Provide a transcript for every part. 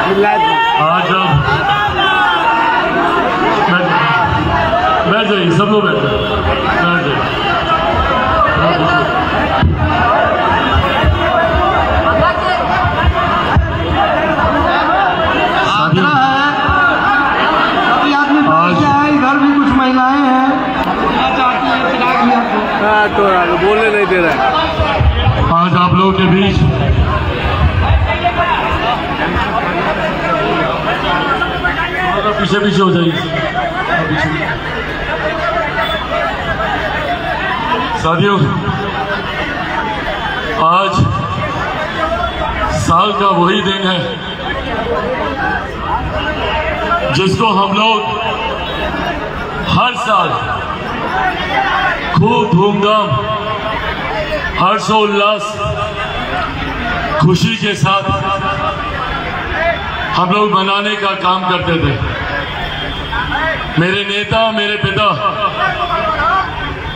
आज अब बैठ जाइए, सब लोग बैठ जाइए। इधर भी कुछ महिलाएं हैं, तो बोलने नहीं दे रहा है। आज आप लोगों के बीच पीछे पीछे हो जाइए। साथियों, आज साल का वही दिन है जिसको हम लोग हर साल खूब धूमधाम, हर्षोल्लास, खुशी के साथ हम लोग मनाने का काम करते थे। मेरे नेता, मेरे पिता,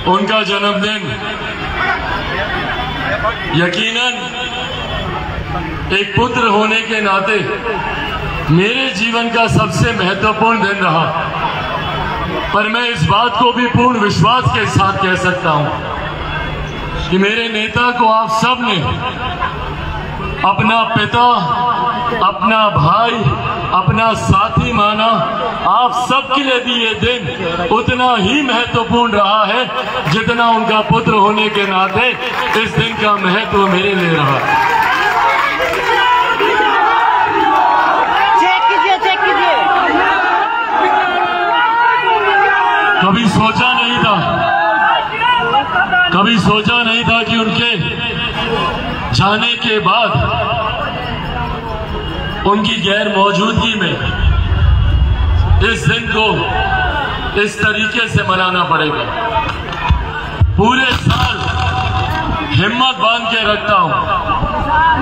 उनका जन्मदिन यकीनन एक पुत्र होने के नाते मेरे जीवन का सबसे महत्वपूर्ण दिन रहा। पर मैं इस बात को भी पूर्ण विश्वास के साथ कह सकता हूं कि मेरे नेता को आप सब ने अपना पिता, अपना भाई, अपना साथी माना। आप सबके लिए भी ये दिन उतना ही महत्वपूर्ण रहा है जितना उनका पुत्र होने के नाते इस दिन का महत्व मेरे लिए रहा। कभी सोचा नहीं था कि उनके जाने के बाद उनकी गैर मौजूदगी में इस दिन को इस तरीके से मनाना पड़ेगा। पूरे साल हिम्मत बांध के रखता हूं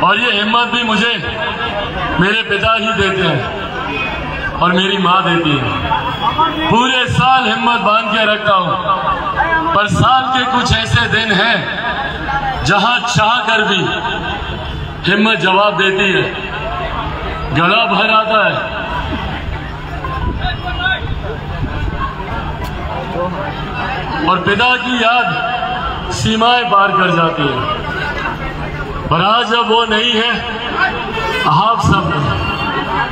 और ये हिम्मत भी मुझे मेरे पिता ही देते हैं और मेरी माँ देती है। पूरे साल हिम्मत बांध के रखता हूं, पर साल के कुछ ऐसे दिन हैं जहां चाह कर भी हिम्मत जवाब देती है, गला भर आता है। और पिता की याद सीमाएं पार कर जाती है। पर आज जब वो नहीं है, आप सब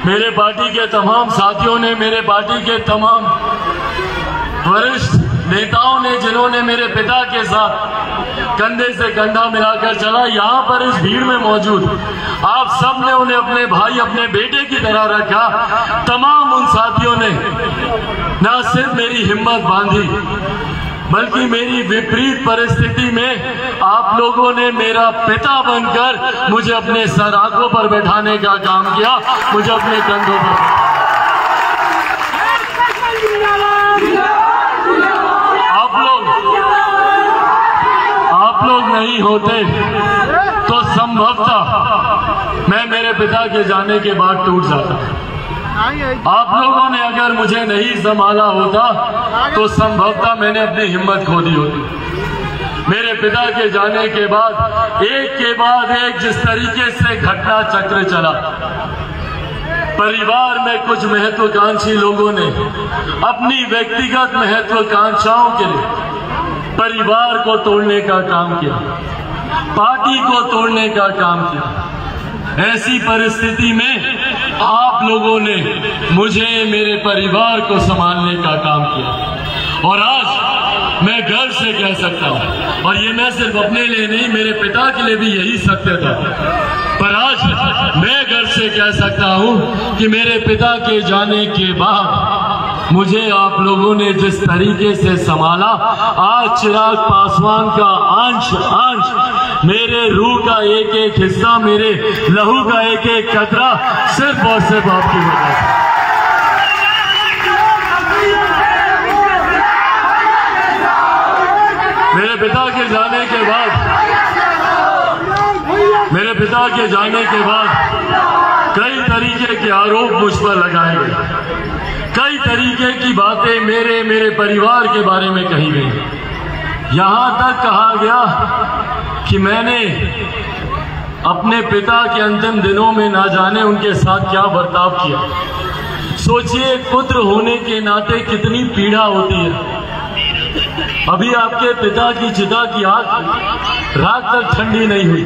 मेरे पार्टी के तमाम साथियों ने, मेरे पार्टी के तमाम वरिष्ठ नेताओं ने, जिन्होंने मेरे पिता के साथ कंधे से कंधा मिलाकर चला, यहाँ पर इस भीड़ में मौजूद आप सब ने उन्हें अपने भाई, अपने बेटे की तरह रखा। तमाम उन साथियों ने न सिर्फ मेरी हिम्मत बांधी, बल्कि मेरी विपरीत परिस्थिति में आप लोगों ने मेरा पिता बनकर मुझे अपने सर आंखों पर बैठाने का काम किया, मुझे अपने कंधों पर। आप लोग नहीं होते तो संभवतः मैं मेरे पिता के जाने के बाद टूट जाता। आप लोगों ने अगर मुझे नहीं संभाला होता तो संभवतः मैंने अपनी हिम्मत खो दी होती। मेरे पिता के जाने के बाद एक के बाद एक जिस तरीके से घटना चक्र चला, परिवार में कुछ महत्वाकांक्षी लोगों ने अपनी व्यक्तिगत महत्वाकांक्षाओं के लिए परिवार को तोड़ने का काम किया, पार्टी को तोड़ने का काम किया। ऐसी परिस्थिति में आप लोगों ने मुझे, मेरे परिवार को संभालने का काम किया। और आज मैं गर्व से कह सकता हूं, और ये मैं सिर्फ अपने लिए नहीं, मेरे पिता के लिए भी यही सत्य था, पर आज मैं गर्व से कह सकता हूं कि मेरे पिता के जाने के बाद मुझे आप लोगों ने जिस तरीके से संभाला, आज चिराग पासवान का अंश मेरे रूह का एक एक हिस्सा, मेरे लहू का एक एक कतरा सिर्फ और सिर्फ आपकी वजह से। मेरे पिता के जाने के बाद कई तरीके के आरोप मुझ पर लगाए गए, कई तरीके की बातें मेरे परिवार के बारे में कही गई। यहां तक कहा गया कि मैंने अपने पिता के अंतिम दिनों में ना जाने उनके साथ क्या बर्ताव किया। सोचिए पुत्र होने के नाते कितनी पीड़ा होती है। अभी आपके पिता की चिता की आग रात तक ठंडी नहीं हुई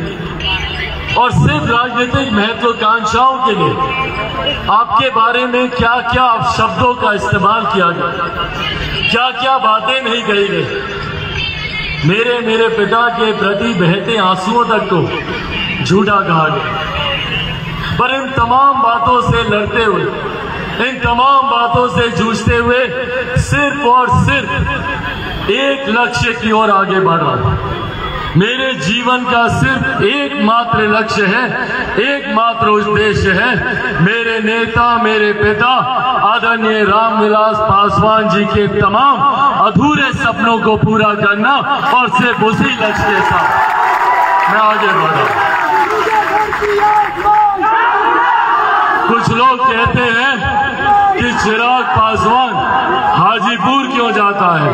और सिर्फ राजनीतिक महत्वाकांक्षाओं के लिए आपके बारे में क्या क्या शब्दों का इस्तेमाल किया गया, क्या क्या बातें नहीं कही गई। मेरे पिता के प्रति बहते आंसुओं तक को झूठा कहा गया। पर इन तमाम बातों से लड़ते हुए, इन तमाम बातों से जूझते हुए सिर्फ और सिर्फ एक लक्ष्य की ओर आगे बढ़ रहा हूं। मेरे जीवन का सिर्फ एकमात्र लक्ष्य है, एकमात्र उद्देश्य है, मेरे नेता, मेरे पिता आदरणीय रामविलास पासवान जी के तमाम अधूरे सपनों को पूरा करना और सिर्फ उसी लक्ष्य के साथ मैं आगे बढ़ा। कुछ लोग कहते हैं कि चिराग पासवान हाजीपुर क्यों जाता है,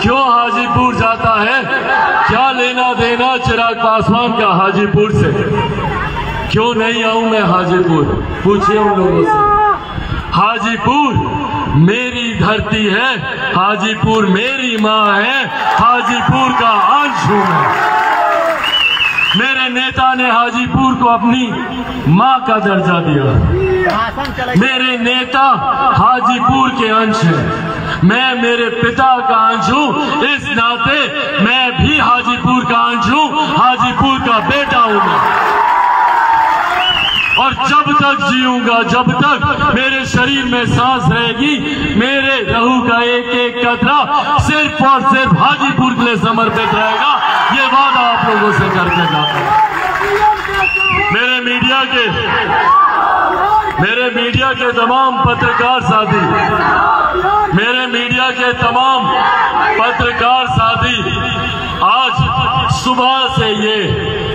क्यों हाजीपुर जाता है, क्या लेना देना चिराग पासवान का हाजीपुर से, क्यों नहीं आऊं मैं हाजीपुर? पूछिए उन लोगों से। हाजीपुर मेरी धरती है, हाजीपुर मेरी माँ है, हाजीपुर का अंश हूं मैं। मेरे नेता ने हाजीपुर को अपनी माँ का दर्जा दिया। मेरे नेता हाजीपुर के अंश हैं, मैं मेरे पिता का अंश हूं, इस नाते मैं भी हाजीपुर का अंश हूं, हाजीपुर का बेटा हूं मैं। और जब तक जीऊंगा, जब तक मेरे शरीर में सांस रहेगी, मेरे लहू का एक एक कतरा सिर्फ और सिर्फ हाजीपुर के लिए समर्पित रहेगा। ये वादा आप लोगों से करके जाता हूं। मेरे मीडिया के तमाम पत्रकार साथी, मेरे मीडिया के तमाम पत्रकार साथी आज सुबह से ये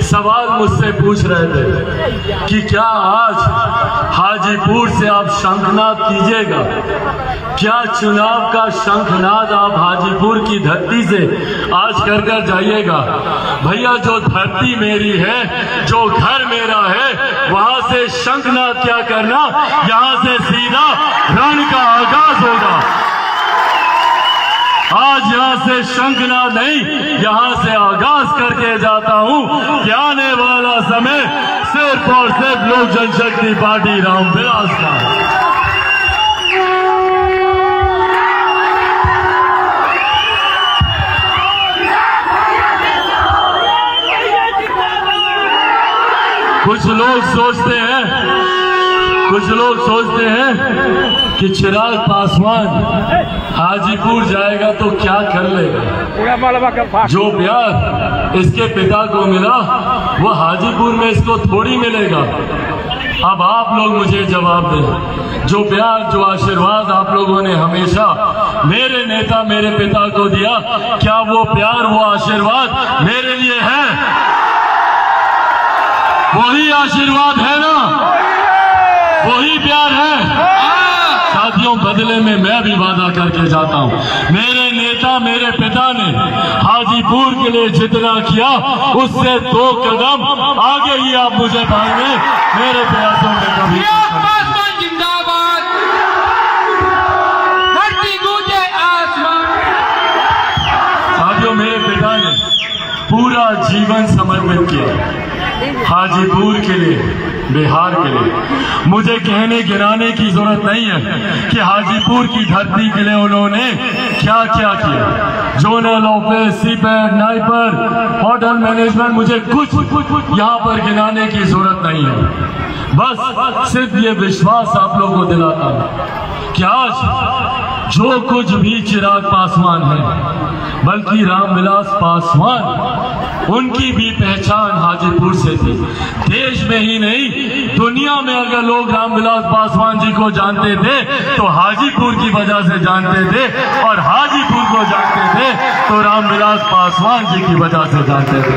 सवाल मुझसे पूछ रहे थे कि क्या आज हाजीपुर से आप शंखनाद कीजिएगा, क्या चुनाव का शंखनाद आप हाजीपुर की धरती से आज कर कर जाइएगा। भैया जो धरती मेरी है, जो घर मेरा है, वहां से शंखनाद क्या करना, यहां से सीधा रण का आगाज होगा। आज यहां से शंखनाद नहीं, यहां से आगाज करके जाता हूं कि आने वाला समय सिर्फ और सिर्फ लोक जनशक्ति पार्टी रामविलास का। कुछ लोग सोचते हैं कि चिराग पासवान हाजीपुर जाएगा तो क्या कर लेगा। जो प्यार इसके पिता को मिला वो हाजीपुर में इसको थोड़ी मिलेगा। अब आप लोग मुझे जवाब दें, जो प्यार, जो आशीर्वाद आप लोगों ने हमेशा मेरे नेता, मेरे पिता को दिया, क्या वो प्यार, वो आशीर्वाद मेरे लिए है? वही आशीर्वाद है ना, वही प्यार है। साथियों, बदले में मैं भी वादा करके जाता हूं, मेरे नेता, मेरे पिता ने हाजीपुर के लिए जितना किया उससे 2 कदम आगे ही आप मुझे पाएंगे। मेरे प्रयासों में कभी जिंदाबाद, धरती गूंजे आसमान। साथियों, मेरे पिता ने पूरा जीवन समर्पित किया हाजीपुर के लिए, बिहार के लिए। मुझे कहने गिनाने की जरूरत नहीं है कि हाजीपुर की धरती के लिए उन्होंने क्या क्या किया। Zonal office, CPAT, NIPER, hotel management, मुझे कुछ यहाँ पर गिनाने की जरूरत नहीं है। बस सिर्फ ये विश्वास आप लोगों को दिलाता हूँ कि आज जो कुछ भी चिराग पासवान है, बल्कि रामविलास पासवान, उनकी भी पहचान हाजीपुर से थी। देश में ही नहीं, दुनिया में अगर लोग रामविलास पासवान जी को जानते थे तो हाजीपुर की वजह से जानते थे, और हाजीपुर को जानते थे तो रामविलास पासवान जी की वजह से जानते थे।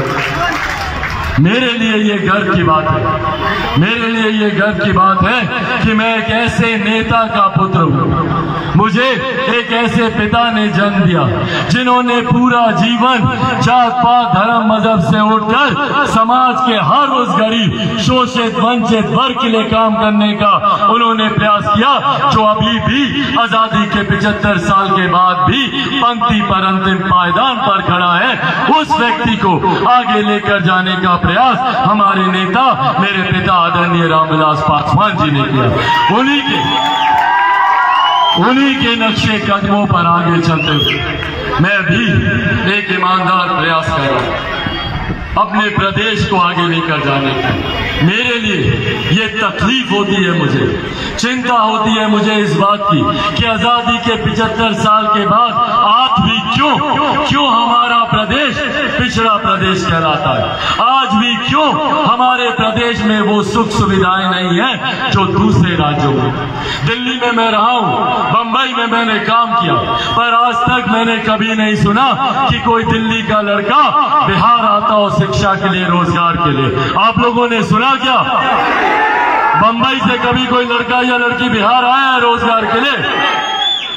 मेरे लिए ये गर्व की बात है, मेरे लिए ये गर्व की बात है कि मैं एक ऐसे नेता का पुत्र हूँ। मुझे एक ऐसे पिता ने जन्म दिया जिन्होंने पूरा जीवन जात पात धर्म मजहब से उठकर समाज के हर उस गरीब शोषित वंचित वर्ग के लिए काम करने का उन्होंने प्रयास किया, जो अभी भी आजादी के 75 साल के बाद भी पंक्ति पर अंतिम पायदान पर खड़ा है। उस व्यक्ति को आगे लेकर जाने का प्रयास हमारे नेता मेरे पिता आदरणीय रामविलास पासवान जी ने किया। उन्हीं के नक्शे कदमों पर आगे चलते हुए मैं भी एक ईमानदार प्रयास कर रहा हूं अपने प्रदेश को आगे लेकर जाने का। मेरे लिए ये तकलीफ होती है, मुझे चिंता होती है मुझे इस बात की कि आजादी के 75 साल के बाद आज भी क्यों हमारा प्रदेश पिछड़ा प्रदेश कहलाता है। आज भी क्यों हमारे प्रदेश में वो सुख सुविधाएं नहीं है जो दूसरे राज्यों में। दिल्ली में मैं रहा हूं, बंबई में मैंने काम किया, पर आज तक मैंने कभी नहीं सुना कि कोई दिल्ली का लड़का बिहार आता हो शिक्षा के लिए, रोजगार के लिए। आप लोगों ने सुना क्या? बंबई से कभी कोई लड़का या लड़की बिहार आया है रोजगार के लिए?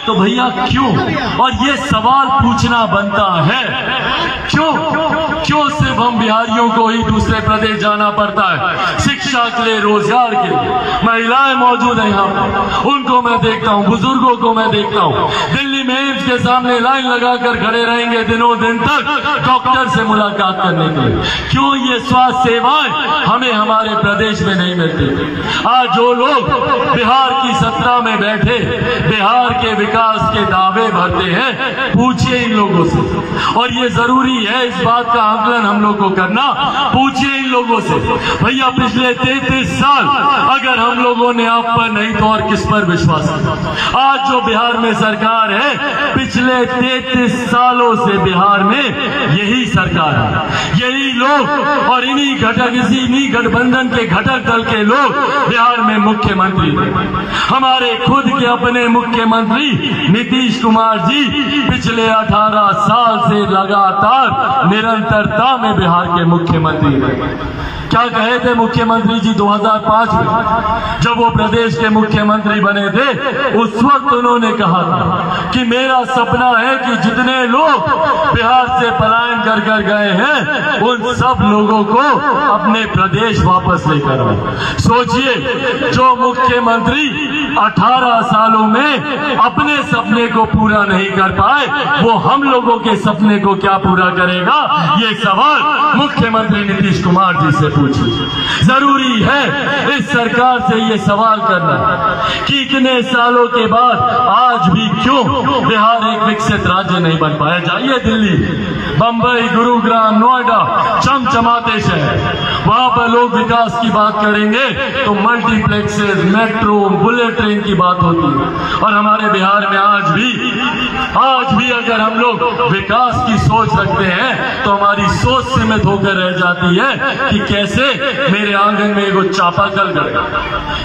तो भैया क्यों? और ये सवाल पूछना बनता है, क्यों सिर्फ हम बिहारियों को ही दूसरे प्रदेश जाना पड़ता है शिक्षा के लिए, रोजगार के लिए? महिलाएं मौजूद हैं यहाँ पर, उनको मैं देखता हूँ, बुजुर्गों को मैं देखता हूँ दिल्ली में एम्स के सामने लाइन लगाकर खड़े रहेंगे दिनों दिन तक डॉक्टर से मुलाकात करने के लिए। क्यों ये स्वास्थ्य सेवाएं हमें हमारे प्रदेश में नहीं मिलती? आज जो लोग बिहार की सत्ता में बैठे बिहार के विकास के दावे भरते हैं, पूछिए इन लोगों से। और ये जरूरी है इस बात का आकलन हम लोग को करना। पूछिए इन लोगों से, भैया पिछले 33 साल अगर हम लोगों ने आप पर नहीं तो और किस पर विश्वास किया? आज जो बिहार में सरकार है, पिछले 33 सालों से बिहार में यही सरकार है, यही लोग और इन्हीं गठबंधन के घटक दल के लोग बिहार में मुख्यमंत्री। हमारे खुद के अपने मुख्यमंत्री नीतीश कुमार जी पिछले 18 साल से लगातार निरंतरता में बिहार के मुख्यमंत्री रहे। क्या कहे थे मुख्यमंत्री जी 2005 में जब वो प्रदेश के मुख्यमंत्री बने थे? उस वक्त उन्होंने कहा था कि मेरा सपना है कि जितने लोग बिहार से पलायन कर कर गए हैं उन सब लोगों को अपने प्रदेश वापस लेकर आए। सोचिए, जो मुख्यमंत्री 18 सालों में अपने सपने को पूरा नहीं कर पाए, वो हम लोगों के सपने को क्या पूरा करेगा? ये सवाल मुख्यमंत्री नीतीश कुमार जी से पूछिए। जरूरी है इस सरकार से ये सवाल करना कि इतने सालों के बाद आज भी क्यों बिहार एक विकसित राज्य नहीं बन पाया। जाइए दिल्ली, बंबई, गुरुग्राम, नोएडा, चमचमाते शहर, वहां पर लोग विकास की बात करेंगे तो मल्टीप्लेक्सेस, मेट्रो, बुलेट ट्रेन की बात होती है। और हमारे बिहार में आज भी अगर हम लोग विकास की सोच रखते हैं तो हमारी सोच सीमित होकर रह जाती है कि कैसे मेरे आंगन में एगो चापाकल लगे,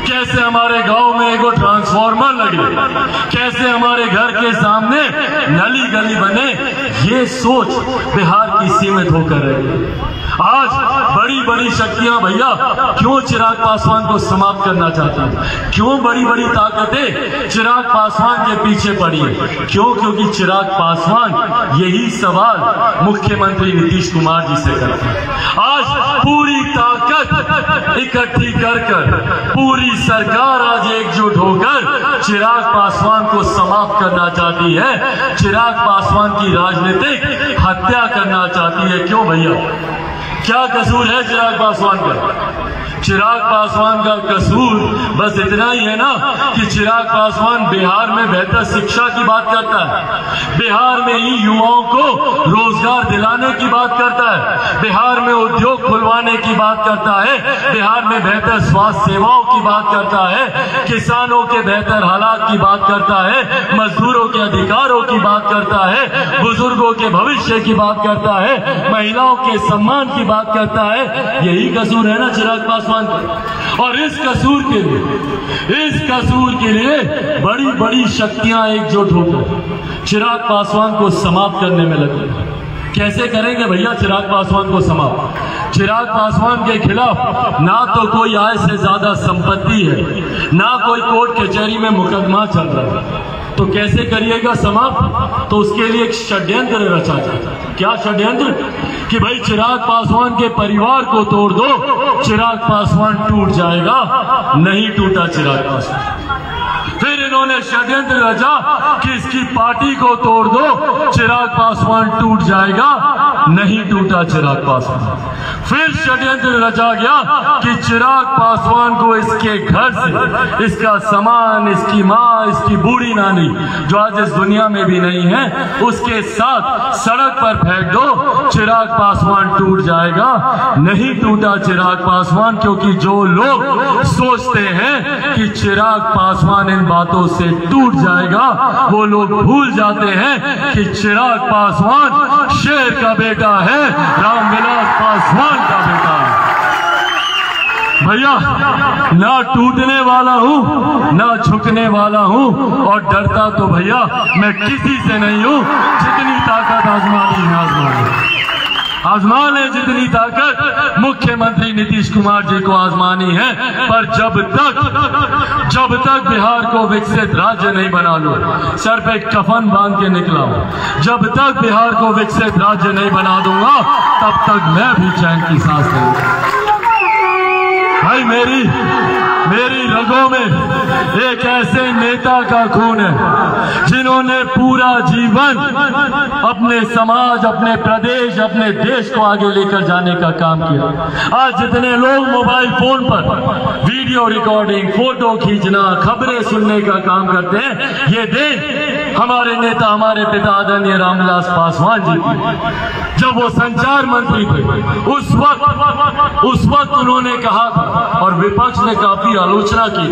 कैसे हमारे गांव में एगो ट्रांसफार्मर लगे, कैसे हमारे घर के सामने नली गली बने। ये सोच बिहार की सीमित होकर रही। आज बड़ी बड़ी शक्तियां भैया क्यों चिराग पासवान को समाप्त करना चाहती हैं? क्यों बड़ी बड़ी ताकतें चिराग पासवान के पीछे पड़ी है? क्यों? क्योंकि चिराग पासवान यही सवाल मुख्यमंत्री नीतीश कुमार जी से करते हैं। आज पूरी ताकत इकट्ठी कर पूरी सरकार आज एकजुट होकर चिराग पासवान को समाप्त करना चाहती है, चिराग पासवान की राजनीतिक हत्या करना चाहती है। क्यों भैया? क्या कसूर है चिराग पासवान का? चिराग पासवान का कसूर बस इतना ही है ना कि चिराग पासवान बिहार में बेहतर शिक्षा की बात करता है, बिहार में ही युवाओं को रोजगार दिलाने की बात करता है, बिहार में उद्योग खुलवाने की बात करता है, बिहार में बेहतर स्वास्थ्य सेवाओं की बात करता है, किसानों के बेहतर हालात की बात करता है, मजदूरों के अधिकारों की बात करता है, बुजुर्गों के भविष्य की बात करता है, महिलाओं के सम्मान की बात करता है। यही कसूर है ना चिराग पासवान। और इस कसूर के लिए बड़ी बड़ी शक्तियां एकजुट होकर चिराग पासवान को समाप्त करने में लगी। कैसे करेंगे भैया चिराग पासवान को समाप्त? चिराग पासवान के खिलाफ ना तो कोई आय से ज्यादा संपत्ति है, ना कोई कोर्ट कचहरी में मुकदमा चल रहा है, तो कैसे करिएगा समाप्त? तो उसके लिए एक षड्यंत्र रचा जाए। क्या षड्यंत्र? कि भाई चिराग पासवान के परिवार को तोड़ दो, चिराग पासवान टूट जाएगा। नहीं टूटा चिराग पासवान। फिर इन्होंने षड्यंत्र रचा कि इसकी पार्टी को तोड़ दो, चिराग पासवान टूट जाएगा। नहीं टूटा चिराग पासवान। फिर षड्यंत्र रचा गया कि चिराग पासवान को इसके घर से इसका सामान, इसकी माँ, इसकी बूढ़ी नानी जो आज इस दुनिया में भी नहीं है, उसके साथ सड़क पर फेंक दो, चिराग पासवान टूट जाएगा। नहीं टूटा चिराग पासवान, क्योंकि जो लोग सोचते हैं कि चिराग पासवान इन बातों से टूट जाएगा, वो लोग भूल जाते हैं कि चिराग पासवान शेर का बेटा है, रामविलास पासवान का बेटा है। भैया ना टूटने वाला हूँ, ना झुकने वाला हूँ, और डरता तो भैया मैं किसी से नहीं हूँ। जितनी ताकत आजमानी है आजमान है, जितनी ताकत मुख्यमंत्री नीतीश कुमार जी को आजमानी है। पर जब तक बिहार को विकसित राज्य नहीं बना लो, सर पे कफन बांध के निकला हूं, जब तक बिहार को विकसित राज्य नहीं बना दूंगा, तब तक मैं भी चैन की सांस नहीं। भाई मेरी रगों में एक ऐसे नेता का खून है जिन्होंने पूरा जीवन अपने समाज, अपने प्रदेश, अपने देश को आगे लेकर जाने का काम किया। आज जितने लोग मोबाइल फोन पर वीडियो रिकॉर्डिंग, फोटो खींचना, खबरें सुनने का काम करते हैं, ये देन हमारे नेता, हमारे पिता आदरणीय रामविलास पासवान जी की। जब वो संचार मंत्री थे उस वक्त उन्होंने कहा था, और विपक्ष ने काफी आलोचना की,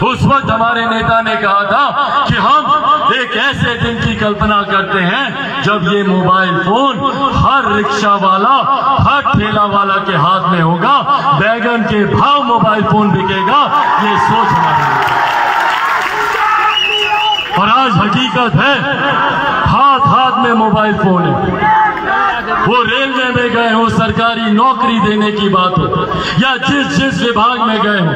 उस वक्त हमारे नेता ने कहा था कि हम एक ऐसे दिन की कल्पना करते हैं जब ये मोबाइल फोन हर रिक्शा वाला, हर ठेला वाला के हाथ में होगा, बैगन के भाव मोबाइल फोन बिकेगा। ये सोच हमारी, और आज हकीकत है, हाथ हाथ में मोबाइल फोन है। वो रेलवे में गए हो, सरकारी नौकरी देने की बात हो, या जिस विभाग में गए हो,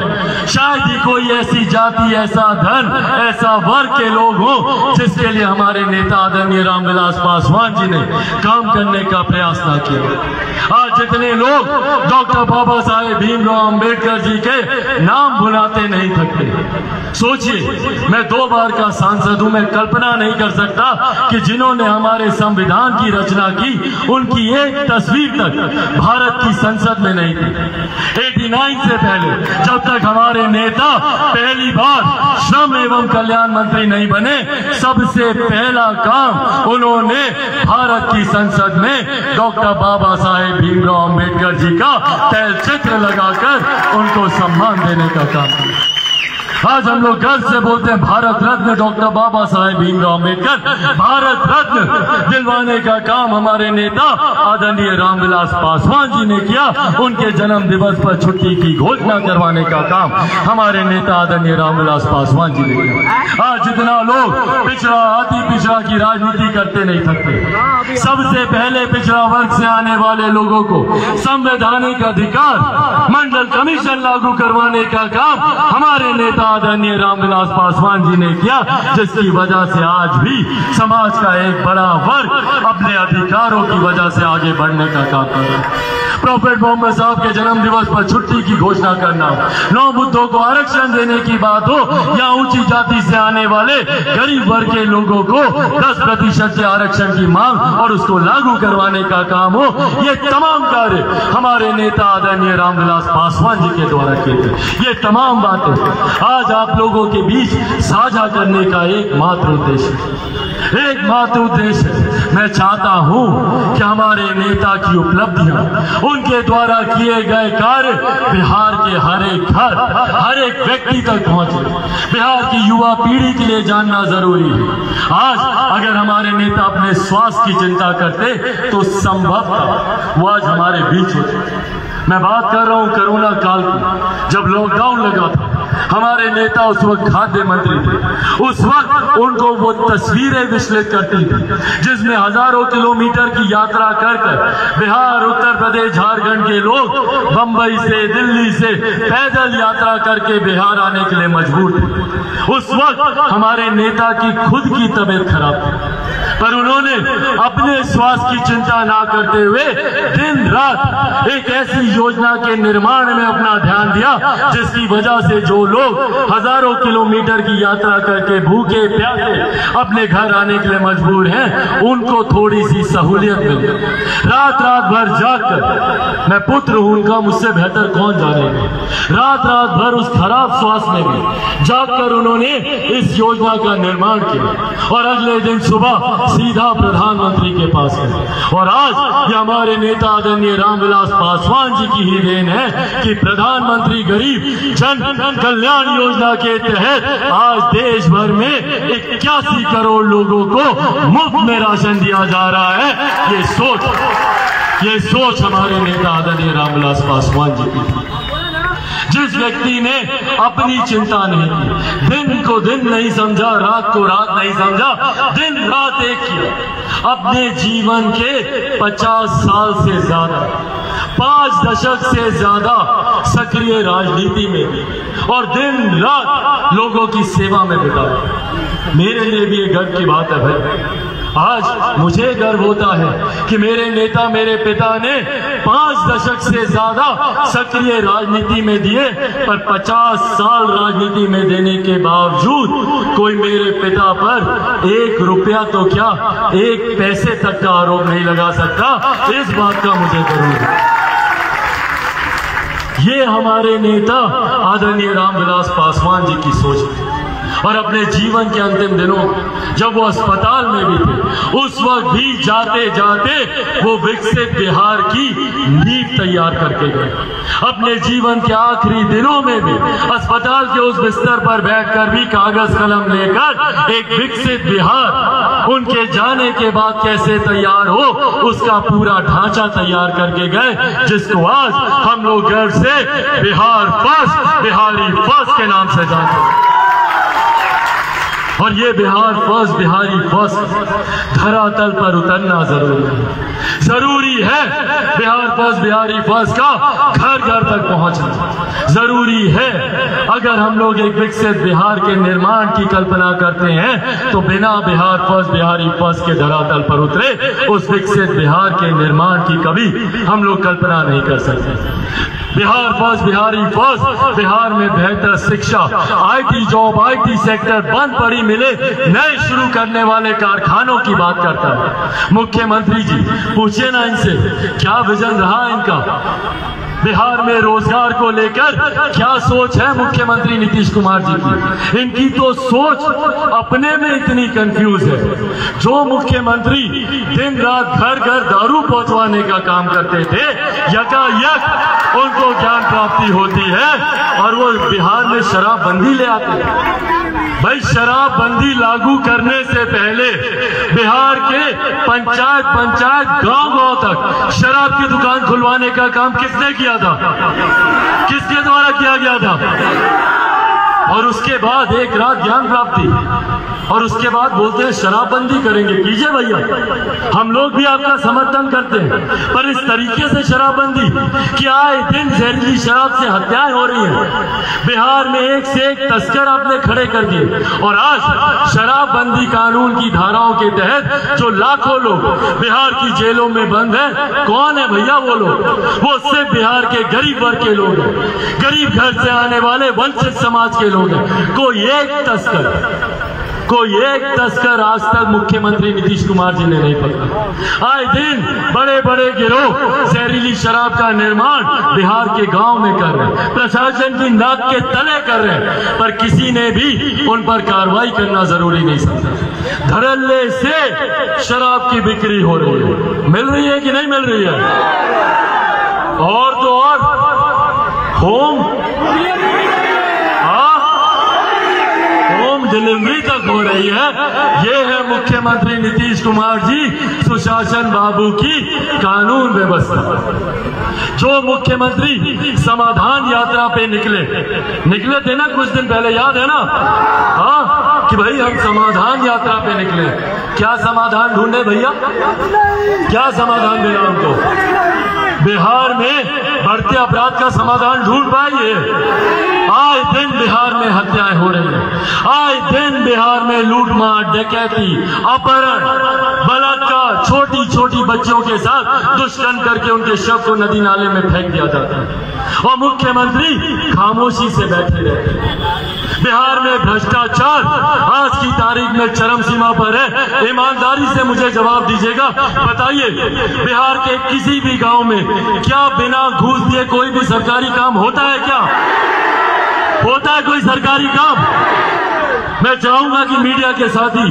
शायद ही कोई ऐसी जाति, ऐसा धन, ऐसा वर्ग के लोग हो जिसके लिए हमारे नेता आदरणीय रामविलास पासवान जी ने काम करने का प्रयास न किया। आज जितने लोग डॉक्टर बाबा साहेब भीमराव अंबेडकर जी के नाम बुलाते नहीं थकते। सोचिए, मैं 2 बार का सांसद हूं, मैं कल्पना नहीं कर सकता कि जिन्होंने हमारे संविधान की रचना की, उनकी एक तस्वीर तक भारत की संसद में नहीं थी। 89 से पहले, जब तक हमारे नेता पहली बार श्रम एवं कल्याण मंत्री नहीं बने, सबसे पहला काम उन्होंने भारत की संसद में डॉक्टर बाबा साहेब भीमराव अंबेडकर जी का तैलचित्र लगाकर उनको सम्मान देने का काम किया। आज हम लोग गर्व से बोलते हैं भारत रत्न डॉक्टर बाबा साहेब भीमराव अंबेडकर। भारत रत्न दिलवाने का काम हमारे नेता आदरणीय रामविलास पासवान जी ने किया। उनके जन्म दिवस पर छुट्टी की घोषणा करवाने का काम हमारे नेता आदरणीय रामविलास पासवान जी ने किया। आज जितना लोग पिछड़ा, अति पिछड़ा की राजनीति करते नहीं थकते, सबसे पहले पिछड़ा वर्ग से आने वाले लोगों को संवैधानिक अधिकार, मंडल कमीशन लागू करवाने का काम हमारे नेता आदरणीय रामविलास पासवान जी ने किया, जिसकी वजह से आज भी समाज का एक बड़ा वर्ग अपने अधिकारों की वजह से आगे बढ़ने का काम कर रहा है। प्रॉफेट मोहम्मद साहब के जन्म दिवस पर छुट्टी की घोषणा करना हो, 9 बुद्धों को आरक्षण देने की बात हो, या ऊंची जाति से आने वाले गरीब वर्ग के लोगों को 10% के आरक्षण की मांग और उसको लागू करवाने का काम हो, ये तमाम कार्य हमारे नेता आदरणीय रामविलास पासवान जी के द्वारा किए गए। ये तमाम बातें आज आप लोगों के बीच साझा करने का एकमात्र उद्देश्य है। मैं चाहता हूं कि हमारे नेता की उपलब्धियां, उनके द्वारा किए गए कार्य बिहार के हर एक घर, हर एक व्यक्ति तक पहुंचे। बिहार की युवा पीढ़ी के लिए जानना जरूरी है। आज अगर हमारे नेता अपने स्वास्थ्य की चिंता करते तो संभवतः वो आज हमारे बीच होते। मैं बात कर रहा हूं कोरोना काल की, जब लॉकडाउन लगा था, हमारे नेता उस वक्त खाद्य मंत्री थे। उस वक्त उनको वो तस्वीरें विश्लेषित करती थी जिसमें हजारों किलोमीटर की यात्रा कर बिहार, उत्तर प्रदेश, झारखंड के लोग बंबई से, दिल्ली से पैदल यात्रा करके बिहार आने के लिए मजबूर थे। उस वक्त हमारे नेता की खुद की तबीयत खराब थी, पर उन्होंने अपने स्वास्थ्य की चिंता ना करते हुए दिन रात एक ऐसी योजना के निर्माण में अपना ध्यान दिया जिसकी वजह से जो लोग हजारों किलोमीटर की यात्रा करके भूखे प्यासे अपने घर आने के लिए मजबूर हैं, उनको थोड़ी सी सहूलियत मिली। रात रात भर जागकर, मैं पुत्र हूं उनका, मुझसे बेहतर कौन जानेगा, रात रात भर उस खराब स्वास्थ्य में भी जागकर उन्होंने इस योजना का निर्माण किया और अगले दिन सुबह सीधा प्रधानमंत्री के पास गए। और आज ये हमारे नेता आदरणीय रामविलास पासवान जी की ही देन है कि प्रधानमंत्री गरीब जन कल्याण योजना के तहत आज देश भर में 81 करोड़ लोगों को मुफ्त में राशन दिया जा रहा है। ये सोच हमारे नेता आदरणीय रामविलास पासवान जी की थी। जिस व्यक्ति ने अपनी चिंता नहीं की, दिन को दिन नहीं समझा, रात को रात नहीं समझा, दिन रात एक किया, अपने जीवन के 50 साल से ज्यादा, 5 दशक से ज्यादा सक्रिय राजनीति में और दिन रात लोगों की सेवा में बिताया। मेरे लिए भी ये गर्व की बात है भाई। आज मुझे गर्व होता है कि मेरे नेता, मेरे पिता ने 5 दशक से ज्यादा सक्रिय राजनीति में दिए, पर 50 साल राजनीति में देने के बावजूद कोई मेरे पिता पर 1 रुपया तो क्या 1 पैसे तक का आरोप नहीं लगा सकता। इस बात का मुझे गर्व है। ये हमारे नेता आदरणीय रामविलास पासवान जी की सोच थी। और अपने जीवन के अंतिम दिनों जब वो अस्पताल में भी थे, उस वक्त भी जाते जाते वो विकसित बिहार की नींव तैयार करके गए। अपने जीवन के आखिरी दिनों में भी अस्पताल के उस बिस्तर पर बैठकर भी कागज कलम लेकर एक विकसित बिहार उनके जाने के बाद कैसे तैयार हो उसका पूरा ढांचा तैयार करके गए, जिसको आज हम लोग गर्व से बिहार फर्स्ट, बिहारी फर्स्ट के नाम से जानते हैं। और ये बिहार फर्स्ट, बिहारी फर्स्ट धरातल पर उतरना जरूरी है। बिहार फर्स्ट, बिहारी फर्स्ट का घर घर तक पहुंचना जरूरी है। अगर हम लोग एक विकसित बिहार के निर्माण की कल्पना करते हैं तो बिना बिहार फर्स्ट, बिहारी फर्स्ट के धरातल पर उतरे उस विकसित बिहार के निर्माण की कभी हम लोग कल्पना नहीं कर सकते। बिहार फर्स्ट, बिहारी फर्स्ट बिहार में बेहतर शिक्षा, आईटी जॉब, आईटी सेक्टर बंद पड़ी मिले, नए शुरू करने वाले कारखानों की बात करता है। मुख्यमंत्री जी पूछिए ना इनसे क्या विजन रहा इनका, बिहार में रोजगार को लेकर क्या सोच है मुख्यमंत्री नीतीश कुमार जी की। इनकी तो सोच अपने में इतनी कंफ्यूज है। जो मुख्यमंत्री दिन रात घर घर दारू पहुंचवाने का काम करते थे, यकायक उनको ज्ञान प्राप्ति होती है और वो बिहार में शराबबंदी ले आते हैं। भाई शराबबंदी लागू करने से पहले बिहार के पंचायत गांव तक शराब की दुकान खुलवाने का काम किसने किया था, किसके द्वारा किया गया था। और उसके बाद एक रात ज्ञान प्राप्ति और उसके बाद बोलते हैं शराबबंदी करेंगे। कीजिए भैया, हम लोग भी आपका समर्थन करते हैं, पर इस तरीके से शराबबंदी कि आए दिन जहरीली शराब से हत्याएं हो रही हैं। बिहार में एक से एक तस्कर आपने खड़े कर दिए और आज शराबबंदी कानून की धाराओं के तहत जो लाखों लोग बिहार की जेलों में बंद हैं, कौन है भैया वो लोग? वो सिर्फ बिहार के गरीब वर्ग के लोग हैं, गरीब घर से आने वाले वंचित समाज के लोग हैं। कोई एक तस्कर आज तक मुख्यमंत्री नीतीश कुमार जी ने नहीं पकड़ा। आए दिन बड़े बड़े गिरोह जहरीली शराब का निर्माण बिहार के गांव में कर रहे हैं, प्रशासन की नाक के तले कर रहे हैं, पर किसी ने भी उन पर कार्रवाई करना जरूरी नहीं समझा। धड़ल्ले से शराब की बिक्री हो रही है, मिल रही है कि नहीं मिल रही है? और तो और होम डिलीवरी तक हो रही है। ये है मुख्यमंत्री नीतीश कुमार जी सुशासन बाबू की कानून व्यवस्था। जो मुख्यमंत्री समाधान यात्रा पे निकले थे ना कुछ दिन पहले, याद है ना? हाँ, कि भाई हम समाधान यात्रा पे निकले। क्या समाधान ढूंढे भैया? क्या समाधान मिला उनको? बिहार में बढ़ते अपराध का समाधान ढूंढ पाइए। आए दिन बिहार में हत्याएं हो रही हैं, आए दिन बिहार में लूटमार, डकैती, अपहरण, बलात्कार, छोटी छोटी बच्चियों के साथ दुष्कर्म करके उनके शव को नदी नाले में फेंक दिया जाता है और मुख्यमंत्री खामोशी से बैठे रहते हैं। बिहार में भ्रष्टाचार आज की तारीख में चरम सीमा पर है। ईमानदारी से मुझे जवाब दीजिएगा, बताइए बिहार के किसी भी गांव में क्या बिना घूस दिए कोई भी सरकारी काम होता है? क्या होता है कोई सरकारी काम? मैं चाहूंगा कि मीडिया के साथी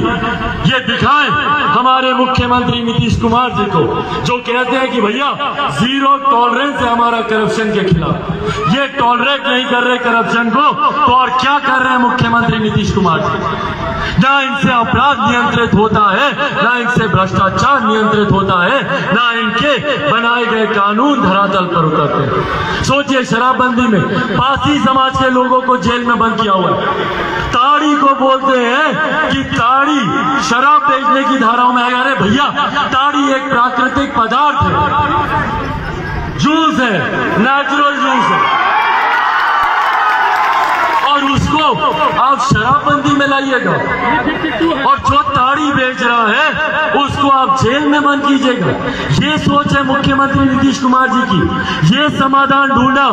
ये दिखाएं हमारे मुख्यमंत्री नीतीश कुमार जी को, जो कहते हैं कि भैया जीरो टॉलरेंस है हमारा करप्शन के खिलाफ। ये टॉलरेट नहीं कर रहे करप्शन को, तो और क्या कर रहे हैं मुख्यमंत्री नीतीश कुमार जी? ना इनसे अपराध नियंत्रित होता है, ना इनसे भ्रष्टाचार नियंत्रित होता है, ना इनके बनाए गए कानून धरातल पर उतरते हैं। सोचिए, शराबबंदी में पासी समाज के लोगों को जेल में बंद किया हुआ है। ताड़ी को बोलते हैं कि ताड़ी शराब बेचने की धाराओं में है। अरे भैया, ताड़ी एक प्राकृतिक पदार्थ है, जूस है, नेचुरल जूस है, और उसको आप शराबबंदी में लाइएगा और जो ताड़ी बेच रहा है उसको आप जेल में बंद कीजिएगा। ये सोच है मुख्यमंत्री नीतीश कुमार जी की। ये समाधान ढूंढा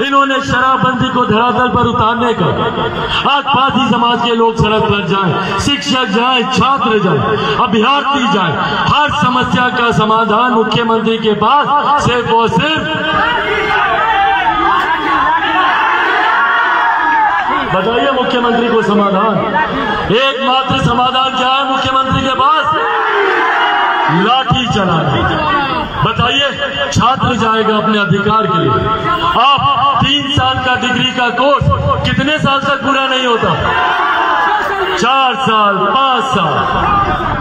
इन्होंने शराबबंदी को धरातल पर उतारने का। आज पासी समाज के लोग सड़क पर जाएं, शिक्षक जाएं, छात्र जाएं, अभ्यर्थी जाएं, हर समस्या का समाधान मुख्यमंत्री के पास सिर्फ और सिर्फ। बताइए मुख्यमंत्री को समाधान, एकमात्र समाधान क्या है मुख्यमंत्री के पास? लाठी चलाना। बताइए, छात्र जाएगा अपने अधिकार के लिए। आप 3 साल का डिग्री का कोर्स कितने साल तक पूरा नहीं होता? 4 साल, 5 साल,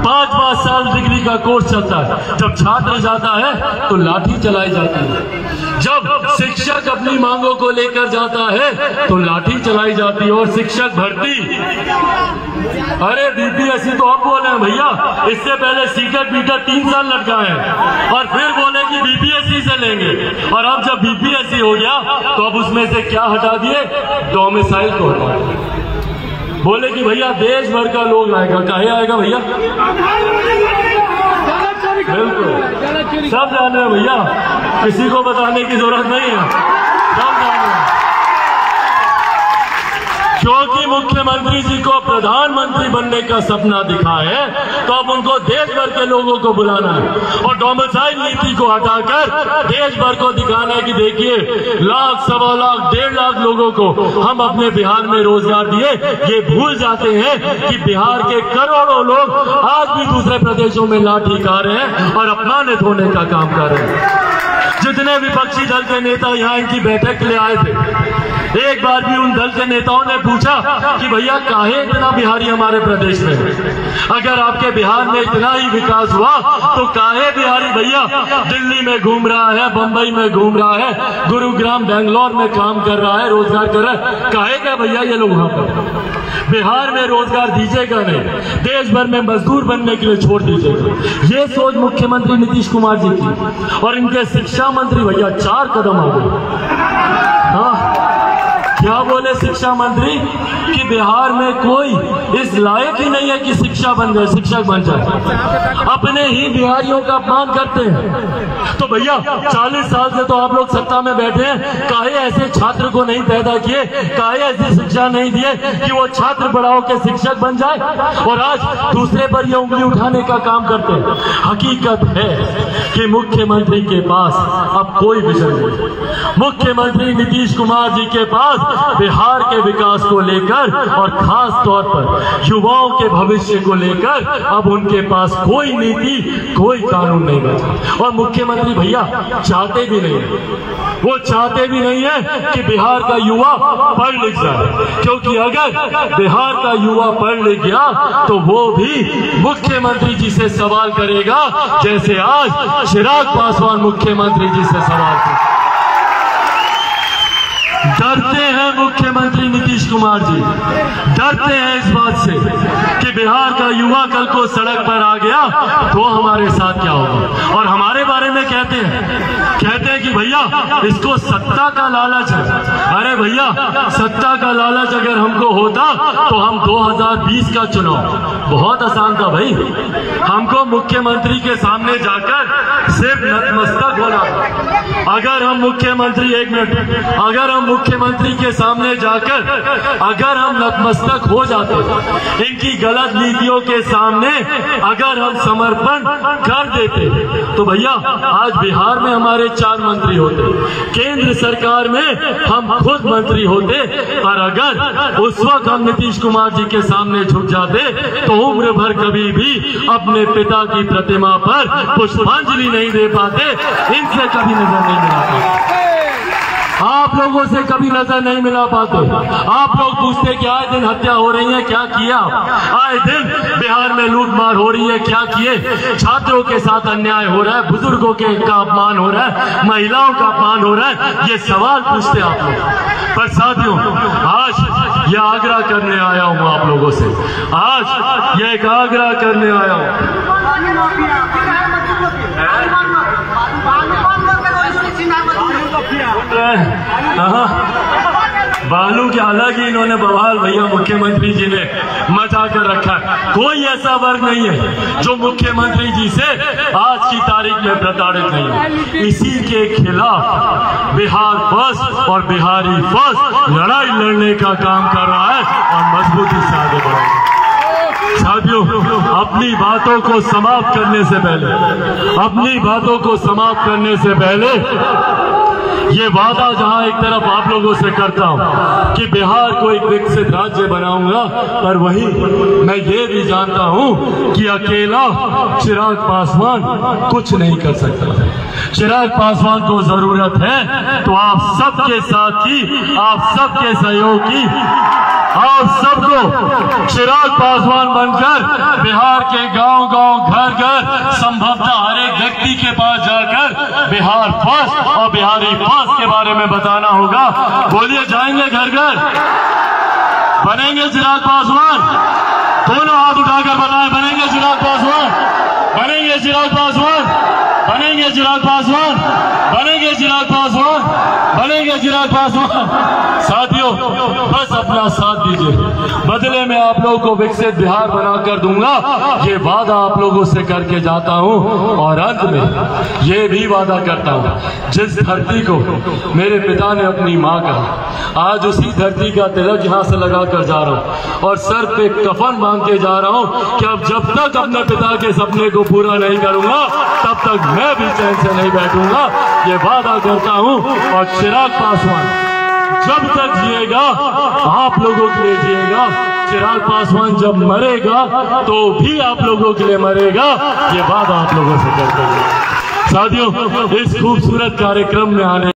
5 साल डिग्री का कोर्स चलता है। जब छात्र जाता है तो लाठी चलाई जाती है। जब शिक्षक अपनी मांगों को लेकर जाता है तो लाठी चलाई जाती है। और शिक्षक भर्ती, अरे बीपीएससी तो अब बोले हैं भैया, इससे पहले सीटेट बीटेट 3 साल लटका है और फिर बोले कि बीपीएससी से लेंगे। और अब जब बीपीएससी हो गया तो अब उसमें से क्या हटा दिए? डोमिसाइल को हटा दिए। बोले कि भैया देश भर का लोग आएगा। काहे आएगा भैया? बिल्कुल सब जान रहे हैं भैया, किसी को बताने की जरूरत नहीं है, सब जान रहे हैं। क्योंकि मुख्यमंत्री जी को प्रधानमंत्री बनने का सपना दिखा है तो अब उनको देश भर के लोगों को बुलाना है और डोमिसाइल नीति को हटाकर देश भर को दिखाना है कि देखिए, लाख, सवा लाख, 1.5 लाख लोगों को हम अपने बिहार में रोजगार दिए। ये भूल जाते हैं कि बिहार के करोड़ों लोग आज भी दूसरे प्रदेशों में लाठी खा रहे हैं और अपमानित होने का काम कर रहे हैं। जितने विपक्षी दल के नेता यहाँ इनकी बैठक के लिए आए थे, एक बार भी उन दल के नेताओं ने पूछा कि भैया काहे इतना बिहारी हमारे प्रदेश में है? अगर आपके बिहार में इतना ही विकास हुआ तो काहे बिहारी भैया दिल्ली में घूम रहा है, बंबई में घूम रहा है, गुरुग्राम, बेंगलोर में काम कर रहा है, रोजगार कर रहा है? काहे क्या भैया ये लोग वहां पर? बिहार में रोजगार दीजिएगा नहीं, देश भर में मजदूर बनने के लिए छोड़ दीजिएगा। ये सोच मुख्यमंत्री नीतीश कुमार जी की। और इनके शिक्षा मंत्री भैया 4 कदम आगे। हाँ, क्या बोले शिक्षा मंत्री कि बिहार में कोई इस लायक ही नहीं है कि शिक्षक बन जाए। अपने ही बिहारियों का अपमान करते हैं। तो भैया 40 साल से तो आप लोग सत्ता में बैठे हैं, काहे ऐसे छात्र को नहीं पैदा किए? काहे ऐसी शिक्षा नहीं दिए कि वो छात्र पढ़ाओ के शिक्षक बन जाए? और आज दूसरे पर ये उंगली उठाने का काम करते हैं। हकीकत है कि मुख्यमंत्री के पास अब कोई विजन नहीं। मुख्यमंत्री नीतीश कुमार जी के पास बिहार के विकास को लेकर और खास तौर पर युवाओं के भविष्य को लेकर अब उनके पास कोई नीति, कोई कानून नहीं बचा। और मुख्यमंत्री भैया चाहते भी नहीं है, वो चाहते भी नहीं है कि बिहार का युवा पढ़ लिख जाए, क्योंकि अगर बिहार का युवा पढ़ लिख गया तो वो भी मुख्यमंत्री जी से सवाल करेगा, जैसे आज चिराग पासवान मुख्यमंत्री जी से सवाल कर। डरते हैं मुख्यमंत्री नीतीश कुमार जी, डरते हैं इस बात से कि बिहार का युवा कल को सड़क पर आ गया तो हमारे साथ क्या होगा। और हमारे बारे में कहते हैं कि भैया इसको सत्ता का लालच है। अरे भैया सत्ता का लालच अगर हमको होता तो हम 2020 का चुनाव बहुत आसान था भाई, हमको मुख्यमंत्री के सामने जाकर सिर्फ नतमस्तक होना। अगर हम मुख्यमंत्री, एक मिनट, अगर हम मुख्यमंत्री के सामने जाकर अगर हम नतमस्तक हो जाते, इनकी गलत नीतियों के सामने अगर हम समर्पण कर देते, तो भैया आज बिहार में हमारे 4 मंत्री होते, केंद्र सरकार में हम खुद मंत्री होते। और अगर उस वक्त हम नीतीश कुमार जी के सामने झुक जाते तो उम्र भर कभी भी अपने पिता की प्रतिमा पर पुष्पांजलि नहीं दे पाते, इनसे कभी नजर नहीं मिलाते, आप लोगों से कभी नजर नहीं मिला पाते। आप लोग पूछते कि आए दिन हत्या हो रही है, क्या किया? आए दिन बिहार में लूट मार हो रही है, क्या किए? छात्रों के साथ अन्याय हो रहा है, बुजुर्गों का अपमान हो रहा है, महिलाओं का अपमान हो रहा है, ये सवाल पूछते आप लोग। पर साथियों आज ये आग्रह करने आया हूं आप लोगों से, आज ये एक आग्रह करने आया हूं। बालू के अलग ही इन्होंने बवाल भैया मुख्यमंत्री जी ने मचा कर रखा है। कोई ऐसा वर्ग नहीं है जो मुख्यमंत्री जी से आज की तारीख में प्रताड़ित नहीं है। इसी के खिलाफ बिहार फर्स्ट और बिहारी फर्स्ट लड़ाई लड़ने का काम कर रहा है और मजबूती से आगे बढ़ रहा है। साथियों अपनी बातों को समाप्त करने से पहले ये वादा जहां एक तरफ आप लोगों से करता हूं कि बिहार को एक विकसित राज्य बनाऊंगा, पर वहीं मैं ये भी जानता हूं कि अकेला चिराग पासवान कुछ नहीं कर सकता। चिराग पासवान को जरूरत है तो आप सबके साथ की, आप सबके सहयोग की, आप सबको चिराग पासवान बनकर बिहार के गांव-गांव, घर-घर, संभवतः हर एक व्यक्ति के पास जाकर बिहार फर्स्ट और बिहारी फर्स्ट के बारे में बताना होगा। बोलिए, जाएंगे घर-घर? बनेंगे चिराग पासवान? दोनों हाथ उठाकर बताएं, बनेंगे चिराग पासवान? बनेंगे चिराग पासवान? बनेंगे चिराग पासवान? बनेंगे चिराग पासवान? बनेंगे चिराग पासवान? साथियों बस अपना साथ दीजिए, बदले में आप लोगों को विकसित बिहार बनाकर दूंगा, ये वादा आप लोगों से करके जाता हूं। और अंत में ये भी वादा करता हूं, जिस धरती को मेरे पिता ने अपनी मां कहा, आज उसी धरती का तिलक यहां से लगाकर जा रहा हूं और सर पे कफन बांध के जा रहा हूं कि अब जब तक अपने पिता के सपने को पूरा नहीं करूंगा तब तक मैं भी चैन से नहीं बैठूंगा, ये वादा करता हूं। और चिराग पासवान जब तक जिएगा आप लोगों के लिए जिएगा, चिराग पासवान जब मरेगा तो भी आप लोगों के लिए मरेगा, ये वादा आप लोगों से करते हैं। साथियों इस खूबसूरत कार्यक्रम में आने